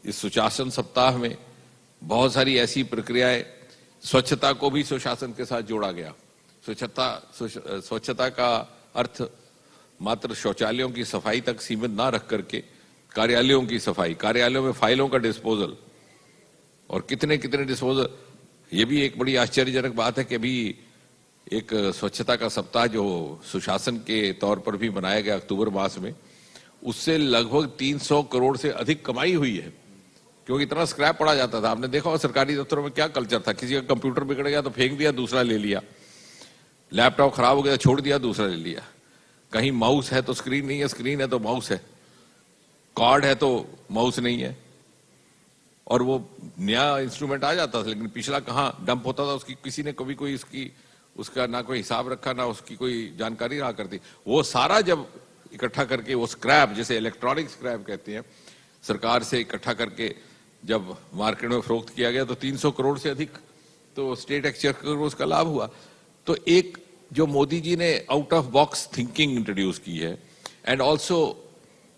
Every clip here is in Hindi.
इस सुशासन सप्ताह में बहुत सारी ऐसी प्रक्रियाएं, स्वच्छता को भी सुशासन के साथ जोड़ा गया। स्वच्छता का अर्थ मात्र शौचालयों की सफाई तक सीमित ना रख करके कार्यालयों की सफाई, कार्यालयों में फाइलों का डिस्पोजल और कितने कितने डिस्पोजल। ये भी एक बड़ी आश्चर्यजनक बात है कि अभी एक स्वच्छता का सप्ताह जो सुशासन के तौर पर भी मनाया गया अक्टूबर मास में, उससे लगभग 300 करोड़ से अधिक कमाई हुई है, क्योंकि इतना स्क्रैप पड़ा जाता था। आपने देखा सरकारी दफ्तरों में क्या कल्चर था, किसी का कंप्यूटर बिगड़ गया तो फेंक दिया, दूसरा ले लिया, लैपटॉप खराब हो गया छोड़ दिया, दूसरा ले लिया, कहीं माउस है तो स्क्रीन नहीं है, स्क्रीन है तो माउस है, कार्ड है तो माउस नहीं है, और वो नया इंस्ट्रूमेंट आ जाता था लेकिन पिछला कहाँ डंप होता था, उसकी किसी ने कभी कोई उसका ना कोई हिसाब रखा, ना उसकी कोई जानकारी रहा करती। वो सारा जब इकट्ठा करके वो स्क्रैप, जैसे इलेक्ट्रॉनिक स्क्रैप कहते हैं, सरकार से इकट्ठा करके जब मार्केट में फरोख्त किया गया तो 300 करोड़ से अधिक तो स्टेट एक्सचेकर को उसका लाभ हुआ। तो एक जो मोदी जी ने out of box thinking introduce की है, and also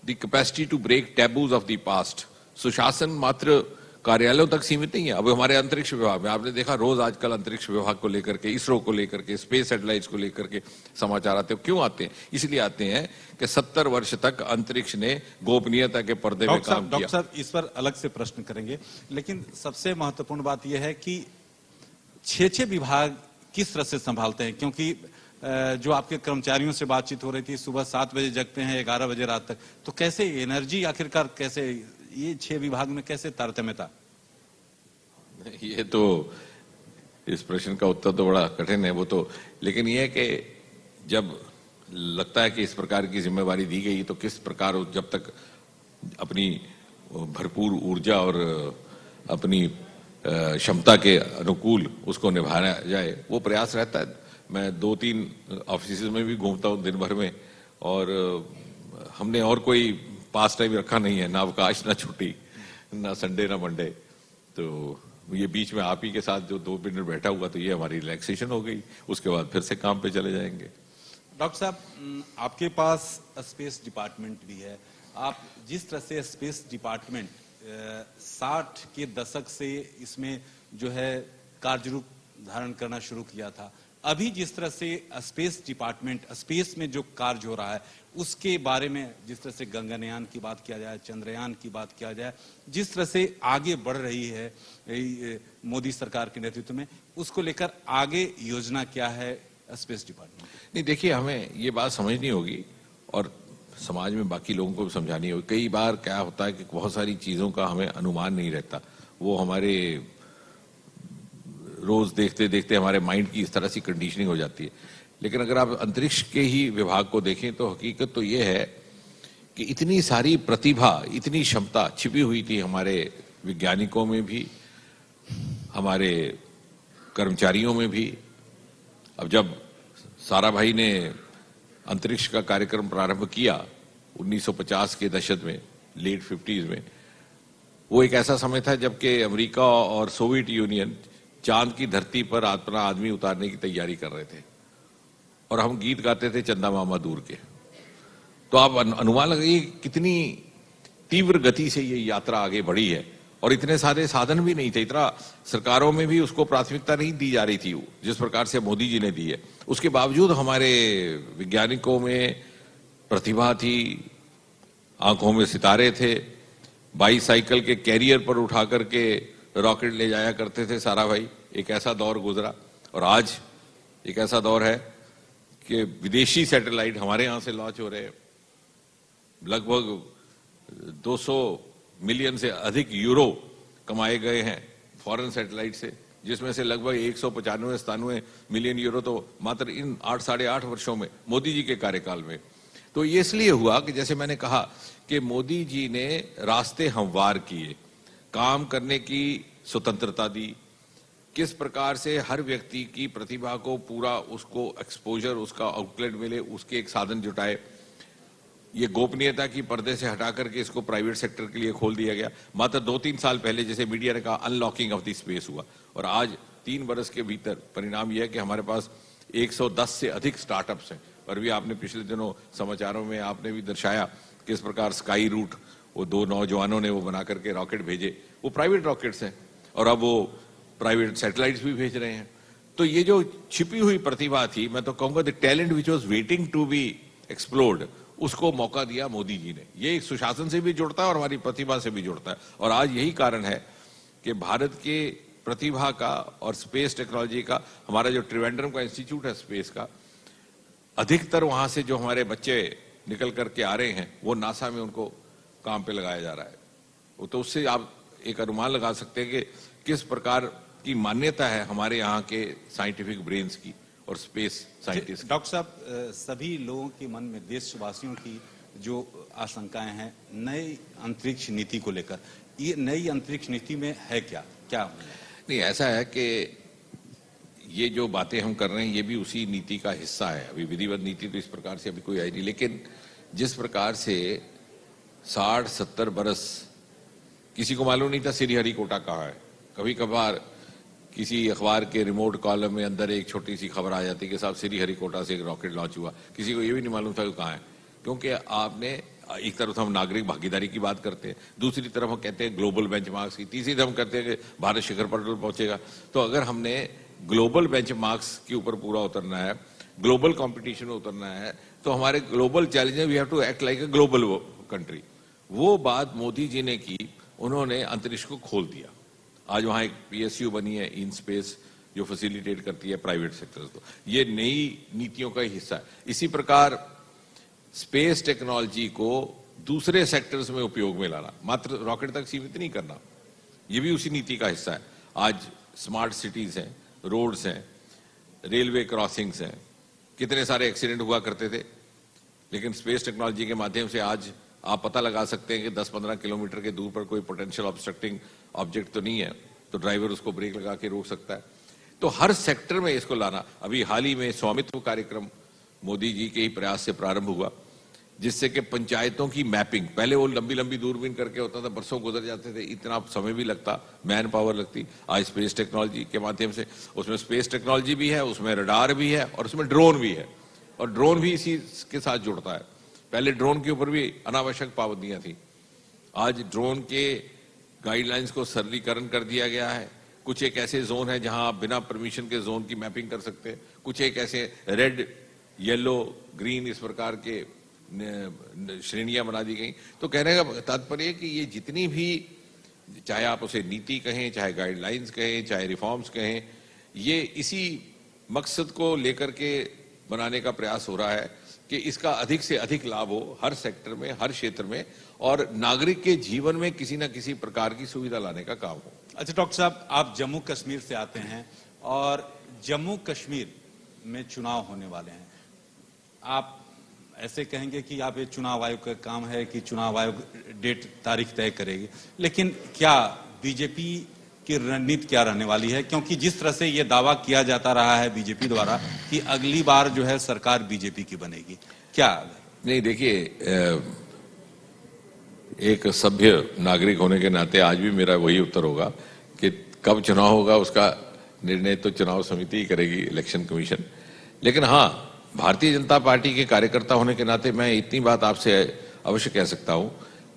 the capacity to break taboos of the past. सुशासन मात्र कार्यालयों तक सीमित नहीं है। अब हमारे अंतरिक्ष विभाग में आपने देखा, रोज आजकल अंतरिक्ष विभाग को लेकर के, इसरो को लेकर के, स्पेस सैटेलाइट्स को लेकर के समाचार आते हैं। क्यों आते हैं? इसलिए आते हैं कि 70 वर्ष तक अंतरिक्ष ने गोपनीयता के पर्दे में काम किया। डॉक्टर साहब, इस पर अलग से प्रश्न करेंगे, लेकिन सबसे महत्वपूर्ण बात यह है कि 6 विभाग किस तरह से संभालते हैं? क्योंकि जो आपके कर्मचारियों से बातचीत हो रही थी, सुबह 7 बजे जगते हैं, 11 बजे रात तक, तो कैसे एनर्जी आखिरकार कैसे ये 6 विभाग में कैसे तारतम्यता? ये तो इस प्रश्न का उत्तर तो बड़ा कठिन है वो तो, लेकिन ये है कि जब लगता है कि इस प्रकार की जिम्मेवारी दी गई तो किस प्रकार जब तक अपनी भरपूर ऊर्जा और अपनी क्षमता के अनुकूल उसको निभाया जाए, वो प्रयास रहता है। मैं 2-3 ऑफिस में भी घूमता हूँ दिन भर में, और हमने और कोई पास टाइम रखा नहीं है, ना अवकाश, ना छुट्टी, ना संडे, ना मंडे। तो ये बीच में आप ही के साथ जो 2 मिनट बैठा हुआ तो ये हमारी रिलैक्सेशन हो गई, उसके बाद फिर से काम पे चले जाएंगे। डॉक्टर साहब, आपके पास स्पेस डिपार्टमेंट भी है। आप जिस तरह से स्पेस डिपार्टमेंट 60 के दशक से इसमें जो है कार्यरूप धारण करना शुरू किया था, अभी जिस तरह से स्पेस डिपार्टमेंट स्पेस में जो कार्य हो रहा है उसके बारे में, जिस तरह से गगनयान की बात किया जाए, चंद्रयान की बात किया जाए, जिस तरह से आगे बढ़ रही है मोदी सरकार के नेतृत्व में, उसको लेकर आगे योजना क्या है स्पेस डिपार्टमेंट? नहीं, देखिए, हमें ये बात समझनी होगी और समाज में बाकी लोगों को भी समझानी होगी। कई बार क्या होता है कि बहुत सारी चीजों का हमें अनुमान नहीं रहता, वो हमारे रोज देखते देखते हमारे माइंड की इस तरह से कंडीशनिंग हो जाती है। लेकिन अगर आप अंतरिक्ष के ही विभाग को देखें तो हकीकत तो ये है कि इतनी सारी प्रतिभा, इतनी क्षमता छिपी हुई थी हमारे वैज्ञानिकों में भी, हमारे कर्मचारियों में भी। अब जब साराभाई ने अंतरिक्ष का कार्यक्रम प्रारंभ किया 1950 के दशक में, लेट 50s में, वो एक ऐसा समय था जबकि अमेरिका और सोवियत यूनियन चांद की धरती पर अपना आदमी उतारने की तैयारी कर रहे थे, और हम गीत गाते थे चंदा मामा दूर के। तो आप अनुमान लगाइए कितनी तीव्र गति से ये यात्रा आगे बढ़ी है, और इतने सारे साधन भी नहीं थे, इतना सरकारों में भी उसको प्राथमिकता नहीं दी जा रही थी जिस प्रकार से मोदी जी ने दी है। उसके बावजूद हमारे वैज्ञानिकों में प्रतिभा थी, आंखों में सितारे थे, बाईसाइकिल के कैरियर पर उठा करके रॉकेट ले जाया करते थे साराभाई। एक ऐसा दौर गुजरा, और आज एक ऐसा दौर है कि विदेशी सैटेलाइट हमारे यहां से लॉन्च हो रहे हैं। लगभग 200 मिलियन से अधिक यूरो कमाए गए हैं फॉरेन सैटेलाइट से, जिसमें से लगभग 195-97 मिलियन यूरो तो मात्र इन 8-8.5 वर्षों में मोदी जी के कार्यकाल में। तो ये इसलिए हुआ कि जैसे मैंने कहा कि मोदी जी ने रास्ते हमवार किए, काम करने की स्वतंत्रता दी, किस प्रकार से हर व्यक्ति की प्रतिभा को पूरा उसको एक्सपोजर, उसका आउटलेट मिले, उसके एक साधन जुटाए। ये गोपनीयता की पर्दे से हटा करके इसको प्राइवेट सेक्टर के लिए खोल दिया गया। मात्र 2-3 साल पहले, जैसे मीडिया ने कहा, अनलॉकिंग ऑफ द स्पेस हुआ, और आज 3 वर्ष के भीतर परिणाम यह है कि हमारे पास 110 से अधिक स्टार्टअप्स हैं। और भी आपने पिछले दिनों समाचारों में आपने भी दर्शाया किस प्रकार स्काई रूट वो दो नौजवानों ने वो बना करके रॉकेट भेजे, वो प्राइवेट रॉकेट्स हैं, और अब वो प्राइवेट सैटेलाइट्स भी भेज रहे हैं। तो ये जो छिपी हुई प्रतिभा थी, मैं तो कहूंगा the talent which was waiting to be explored, उसको मौका दिया मोदी जी ने। ये सुशासन से भी जुड़ता है और हमारी प्रतिभा से भी जुड़ता है, और आज यही कारण है कि भारत के प्रतिभा का और स्पेस टेक्नोलॉजी का, हमारा जो त्रिवेंद्रम का इंस्टीट्यूट है स्पेस का, अधिकतर वहां से जो हमारे बच्चे निकल करके आ रहे हैं वो नासा में उनको काम पे लगाया जा रहा है। वो तो उससे आप एक अनुमान लगा सकते हैं कि किस प्रकार की मान्यता है हमारे यहाँ के साइंटिफिक ब्रेन्स की और स्पेस साइंटिस्ट। डॉक्टर साहब, सभी लोगों के मन में, देशवासियों की जो आशंकाएं हैं नई अंतरिक्ष नीति को लेकर, ये नई अंतरिक्ष नीति में है क्या क्या? नहीं, ऐसा है कि ये जो बातें हम कर रहे हैं ये भी उसी नीति का हिस्सा है। अभी विधिवत नीति तो इस प्रकार से अभी कोई आई नहीं, लेकिन जिस प्रकार से 60-70 बरस किसी को मालूम नहीं था श्रीहरिकोटा कहाँ है। कभी कभार किसी अखबार के रिमोट कॉलम में अंदर एक छोटी सी खबर आ जाती कि साहब श्रीहरिकोटा से एक रॉकेट लॉन्च हुआ, किसी को ये भी नहीं मालूम था कि कहाँ है। क्योंकि आपने एक तरफ हम नागरिक भागीदारी की बात करते हैं, दूसरी तरफ हम कहते हैं ग्लोबल बेंचमार्क्स की, तीसरी तरफ हम कहते हैं कि भारत शिखर पर पहुंचेगा। तो अगर हमने ग्लोबल बेंचमार्क्स के ऊपर पूरा उतरना है, ग्लोबल कंपटीशन में उतरना है, तो हमारे global challenge we have to act like a global country. वो बात मोदी जी ने की, उन्होंने अंतरिक्ष को खोल दिया। आज वहां एक PSU बनी है इन स्पेस, जो फैसिलिटेट करती है प्राइवेट सेक्टर्स को। ये नई नीतियों का ही हिस्सा है। इसी प्रकार स्पेस टेक्नोलॉजी को दूसरे सेक्टर्स में उपयोग में लाना, मात्र रॉकेट तक सीमित नहीं करना, ये भी उसी नीति का हिस्सा है। आज स्मार्ट सिटीज हैं, रोड्स हैं, रेलवे क्रॉसिंग्स हैं, कितने सारे एक्सीडेंट हुआ करते थे, लेकिन स्पेस टेक्नोलॉजी के माध्यम से आज आप पता लगा सकते हैं कि 10-15 किलोमीटर के दूर पर कोई पोटेंशियल ऑब्स्ट्रक्टिंग ऑब्जेक्ट तो नहीं है, तो ड्राइवर उसको ब्रेक लगा के रोक सकता है। तो हर सेक्टर में इसको लाना। अभी हाल ही में स्वामित्व कार्यक्रम मोदी जी के ही प्रयास से प्रारंभ हुआ, जिससे कि पंचायतों की मैपिंग, पहले वो लंबी लंबी दूरबीन करके होता था, बरसों गुजर जाते थे, इतना समय भी लगता, मैन पावर लगती। आज स्पेस टेक्नोलॉजी के माध्यम से, उसमें स्पेस टेक्नोलॉजी भी है, उसमें रडार भी है और उसमें ड्रोन भी है, और ड्रोन भी इसी के साथ जुड़ता है। पहले ड्रोन के ऊपर भी अनावश्यक पाबंदियां थी, आज ड्रोन के गाइडलाइंस को सरलीकरण कर दिया गया है। कुछ एक ऐसे जोन है जहां आप बिना परमिशन के जोन की मैपिंग कर सकते हैं, कुछ एक ऐसे रेड, येलो, ग्रीन इस प्रकार के श्रेणियां बना दी गई। तो कहने का तात्पर्य कि ये जितनी भी, चाहे आप उसे नीति कहें, चाहे गाइडलाइंस कहें, चाहे रिफॉर्म्स कहें, ये इसी मकसद को लेकर के बनाने का प्रयास हो रहा है कि इसका अधिक से अधिक लाभ हो हर सेक्टर में, हर क्षेत्र में, और नागरिक के जीवन में किसी न किसी प्रकार की सुविधा लाने का काम हो। अच्छा डॉक्टर साहब, आप जम्मू कश्मीर से आते हैं और जम्मू कश्मीर में चुनाव होने वाले हैं। आप ऐसे कहेंगे कि आप ये चुनाव आयोग का काम है कि चुनाव आयोग डेट तारीख तय करेगी, लेकिन क्या बीजेपी की रणनीति क्या रहने वाली है? क्योंकि जिस तरह से ये दावा किया जाता रहा है बीजेपी द्वारा कि अगली बार जो है सरकार बीजेपी की बनेगी, क्या? नहीं, देखिए, एक सभ्य नागरिक होने के नाते आज भी मेरा वही उत्तर होगा कि कब चुनाव होगा उसका निर्णय तो चुनाव समिति ही करेगी, इलेक्शन कमीशन। लेकिन हाँ, भारतीय जनता पार्टी के कार्यकर्ता होने के नाते मैं इतनी बात आपसे अवश्य कह सकता हूं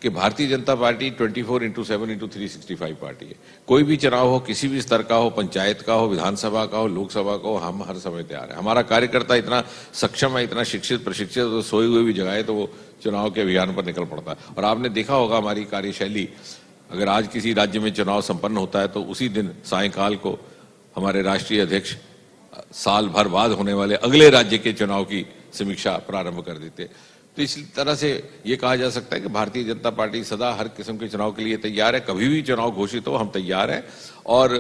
कि भारतीय जनता पार्टी 24/7/365 पार्टी है। कोई भी चुनाव हो, किसी भी स्तर का हो, पंचायत का हो, विधानसभा का हो, लोकसभा का हो, हम हर समय तैयार है। हमारा कार्यकर्ता इतना सक्षम है, इतना शिक्षित प्रशिक्षित, तो सोए हुए भी जगाए तो वो चुनाव के अभियान पर निकल पड़ता है। और आपने देखा होगा हमारी कार्यशैली, अगर आज किसी राज्य में चुनाव संपन्न होता है तो उसी दिन सायंकाल को हमारे राष्ट्रीय अध्यक्ष साल भर बाद होने वाले अगले राज्य के चुनाव की समीक्षा प्रारंभ कर देते। तो इस तरह से ये कहा जा सकता है कि भारतीय जनता पार्टी सदा हर किस्म के चुनाव के लिए तैयार है। कभी भी चुनाव घोषित हो हम तैयार हैं और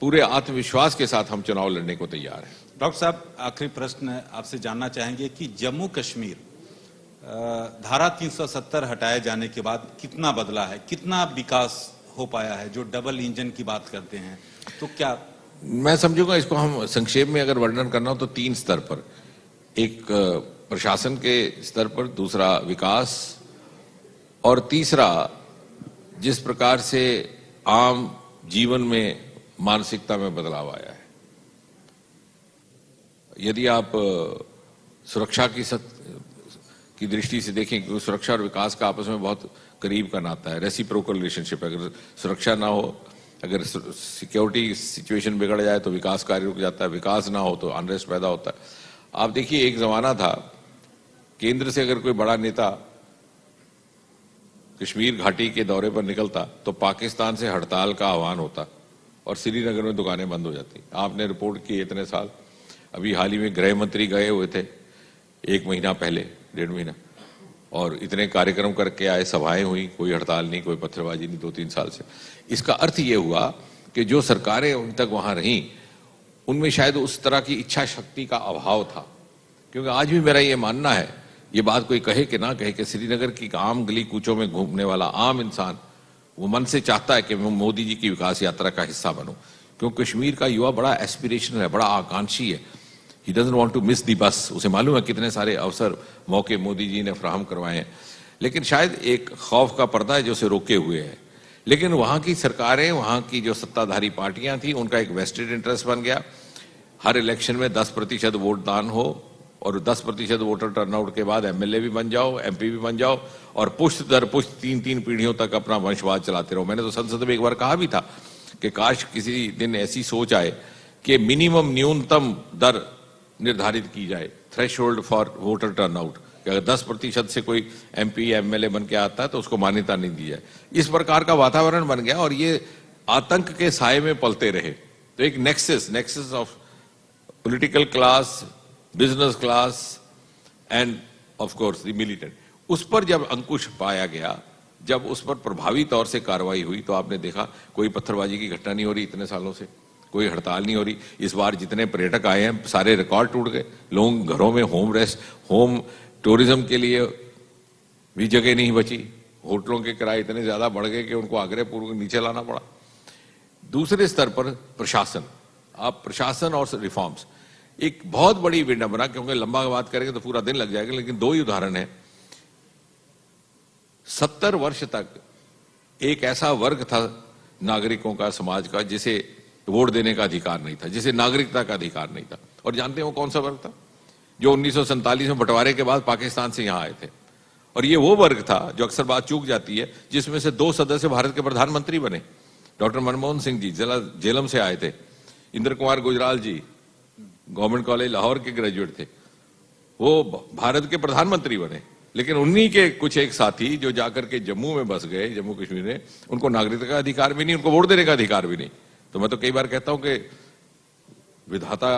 पूरे आत्मविश्वास के साथ हम चुनाव लड़ने को तैयार हैं। डॉक्टर साहब, आखिरी प्रश्न आपसे जानना चाहेंगे कि जम्मू कश्मीर धारा 370 हटाए जाने के बाद कितना बदला है, कितना विकास हो पाया है? जो डबल इंजन की बात करते हैं, तो क्या? मैं समझूंगा इसको हम संक्षेप में अगर वर्णन करना हो तो 3 स्तर पर, एक प्रशासन के स्तर पर, दूसरा विकास, और तीसरा जिस प्रकार से आम जीवन में मानसिकता में बदलाव आया है। यदि आप सुरक्षा की दृष्टि से देखें, क्योंकि सुरक्षा और विकास का आपस में बहुत करीब का नाता है, रेसिप्रोकल रिलेशनशिप है। अगर सुरक्षा ना हो, अगर सिक्योरिटी सिचुएशन बिगड़ जाए तो विकास कार्य रुक जाता है, विकास ना हो तो अनरेस्ट पैदा होता है। आप देखिए, एक जमाना था केंद्र से अगर कोई बड़ा नेता कश्मीर घाटी के दौरे पर निकलता तो पाकिस्तान से हड़ताल का आह्वान होता और श्रीनगर में दुकानें बंद हो जाती। आपने रिपोर्ट की इतने साल, अभी हाल ही में गृह मंत्री गए हुए थे 1 महीना पहले, 1.5 महीना, और इतने कार्यक्रम करके आए, सभाएं हुई, कोई हड़ताल नहीं, कोई पत्थरबाजी नहीं 2-3 साल से। इसका अर्थ ये हुआ कि जो सरकारें उन तक वहां रहीं उनमें शायद उस तरह की इच्छा शक्ति का अभाव था। क्योंकि आज भी मेरा ये मानना है, ये बात कोई कहे कि ना कहे, कि श्रीनगर की आम गली कूचों में घूमने वाला आम इंसान वो मन से चाहता है कि मैं मोदी जी की विकास यात्रा का हिस्सा बनूं। क्योंकि कश्मीर का युवा बड़ा एस्पिरेशनल है, बड़ा आकांक्षी है। He doesn't want to miss the bus. उसे मालूम है कितने सारे अवसर, मौके मोदी जी ने फराहम करवाए हैं, लेकिन शायद एक खौफ का पर्दा है जो उसे रोके हुए है। लेकिन वहां की सरकारें, वहां की जो सत्ताधारी पार्टियां थी, उनका एक वेस्टेड इंटरेस्ट बन गया। हर इलेक्शन में 10% वोट दान हो और 10% वोटर टर्नआउट के बाद एमएलए भी बन जाओ, एमपी भी बन जाओ और पुश्त दर पुश्त 3-3 पीढ़ियों तक अपना वंशवाद चलाते रहो। मैंने तो संसद में एक बार कहा भी था कि काश किसी दिन ऐसी सोच आए कि मिनिमम, न्यूनतम दर निर्धारित की जाए, थ्रेशोल्ड फॉर वोटर टर्नआउट, कि अगर 10% से कोई एमपी या एमएलए बन के आता है तो उसको मान्यता नहीं दी जाए। इस प्रकार का वातावरण बन गया और ये आतंक के साए में पलते रहे। तो एक nexus of political class, business class end of course the militant, उस पर जब अंकुश पाया गया, जब उस पर प्रभावी तौर से कार्रवाई हुई, तो आपने देखा कोई पत्थरबाजी की घटना नहीं हो रही इतने सालों से, कोई हड़ताल नहीं हो रही। इस बार जितने पर्यटक आए हैं सारे रिकॉर्ड टूट गए। लोग घरों में होम टूरिज्म के लिए भी जगह नहीं बची। होटलों के किराए इतने ज्यादा बढ़ गए कि उनको आग्रह पूर्वक नीचे लाना पड़ा। दूसरे स्तर पर प्रशासन, आप प्रशासन और रिफॉर्म्स, एक बहुत बड़ी विडंबना, क्योंकि लंबा बात करेंगे तो पूरा दिन लग जाएगा, लेकिन 2 ही उदाहरण है। 70 वर्ष तक एक ऐसा वर्ग था नागरिकों का, समाज का, जिसे वोट देने का अधिकार नहीं था, जिसे नागरिकता का अधिकार नहीं था। और जानते हो कौन सा वर्ग था? जो 1947 में बंटवारे के बाद पाकिस्तान से यहां आए थे। और ये वो वर्ग था, जो अक्सर बात चूक जाती है, जिसमें से 2 सदस्य भारत के प्रधानमंत्री बने। डॉक्टर मनमोहन सिंह जी जेलम से आए थे, इंद्र कुमार गुजराल जी गवर्नमेंट कॉलेज लाहौर के ग्रेजुएट थे, वो भारत के प्रधानमंत्री बने। लेकिन उन्हीं के कुछ एक साथी जो जाकर के जम्मू में बस गए, जम्मू कश्मीर में, उनको नागरिकता का अधिकार भी नहीं, उनको वोट देने का अधिकार भी नहीं। तो मैं तो कई बार कहता हूं कि विधाता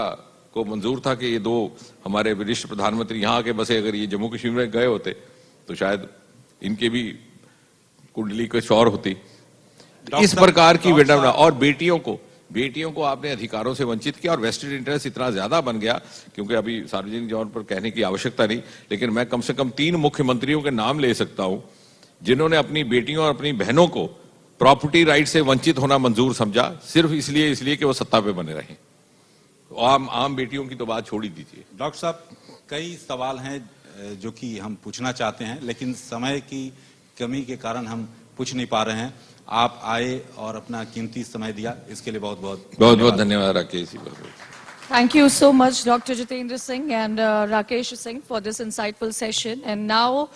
को मंजूर था कि ये 2 हमारे वरिष्ठ प्रधानमंत्री यहां आके बसे, अगर ये जम्मू कश्मीर में गए होते तो शायद इनके भी कुंडली कुछ और होती। इस प्रकार की विडंबना। और बेटियों को आपने अधिकारों से वंचित किया और वेस्टेड इंटरेस्ट इतना ज्यादा बन गया, क्योंकि अभी सार्वजनिक जगह पर कहने की आवश्यकता नहीं, लेकिन मैं कम से कम 3 मुख्यमंत्रियों के नाम ले सकता हूं जिन्होंने अपनी बेटियों और अपनी बहनों को प्रॉपर्टी राइट से वंचित होना मंजूर समझा, सिर्फ इसलिए कि वो सत्ता पे बने रहे। आम बेटियों की तो बात छोड़ ही दीजिए। डॉक्टर साहब, कई सवाल हैं जो कि हम पूछना चाहते हैं, लेकिन समय की कमी के कारण हम पूछ नहीं पा रहे हैं। आप आए और अपना कीमती समय दिया, इसके लिए बहुत बहुत धन्यवाद Rakesh ji. Thank you so much, Dr. Jitendra Singh and Rakesh Singh, for this insightful session. And now